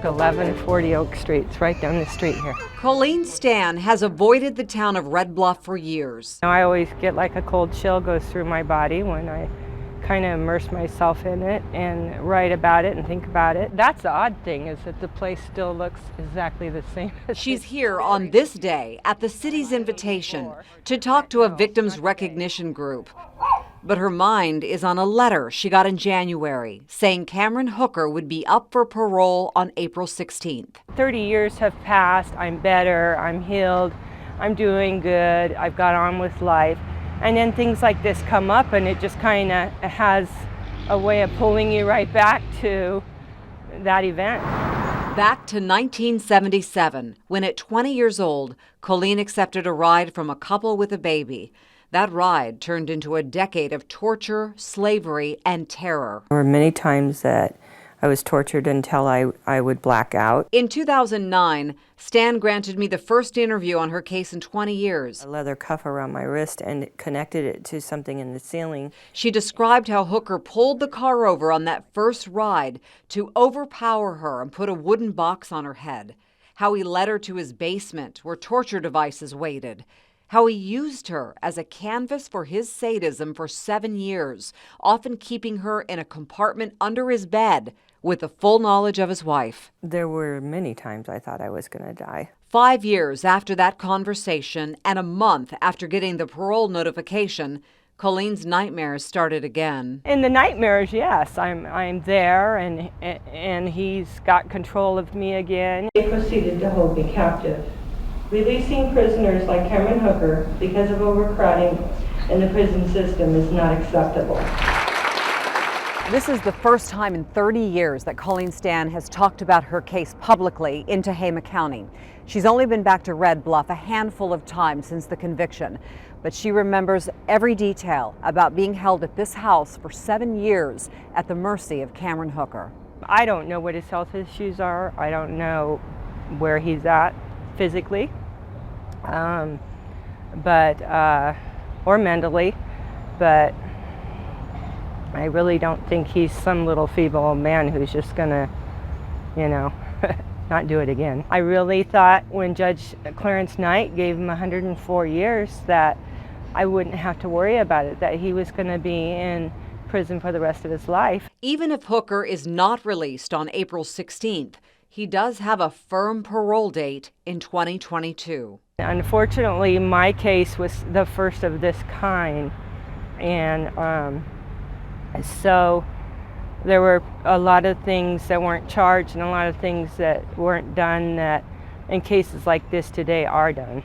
1140 Oak Street. It's right down the street here. Colleen Stan has avoided the town of Red Bluff for years. I always get like a cold chill goes through my body when I kind of immerse myself in it and write about it and think about it. That's the odd thing, is that the place still looks exactly the same. She's here on this day at the city's invitation to talk to a victims recognition group. But her mind is on a letter she got in January saying Cameron Hooker would be up for parole on April 16th. 30 years have passed. I'm better. I'm healed. I'm doing good. I've got on with life. And then things like this come up, and it just kind of has a way of pulling you right back to that event. Back to 1977, when at 20 years old, Colleen accepted a ride from a couple with a baby. That ride turned into a decade of torture, slavery, and terror. There were many times that I was tortured until I would black out. In 2009, Stan granted me the first interview on her case in 20 years. A leather cuff around my wrist and connected it to something in the ceiling. She described how Hooker pulled the car over on that first ride to overpower her and put a wooden box on her head. How he led her to his basement where torture devices waited. How he used her as a canvas for his sadism for 7 years, often keeping her in a compartment under his bed with the full knowledge of his wife. There were many times I thought I was going to die. 5 years after that conversation and a month after getting the parole notification, Colleen's nightmares started again. In the nightmares, yes, I'm there, and he's got control of me again. They proceeded to hold me captive. Releasing prisoners like Cameron Hooker because of overcrowding in the prison system is not acceptable. This is the first time in 30 years that Colleen Stan has talked about her case publicly in Tehama County. She's only been back to Red Bluff a handful of times since the conviction, but she remembers every detail about being held at this house for 7 years at the mercy of Cameron Hooker. I don't know what his health issues are. I don't know where he's at physically, or mentally, but I really don't think he's some little feeble old man who's just gonna, not do it again. I really thought when Judge Clarence Knight gave him 104 years that I wouldn't have to worry about it, that he was gonna be in prison for the rest of his life. Even if Hooker is not released on April 16th, he does have a firm parole date in 2022. Unfortunately, my case was the first of this kind, and so there were a lot of things that weren't charged and a lot of things that weren't done that in cases like this today are done.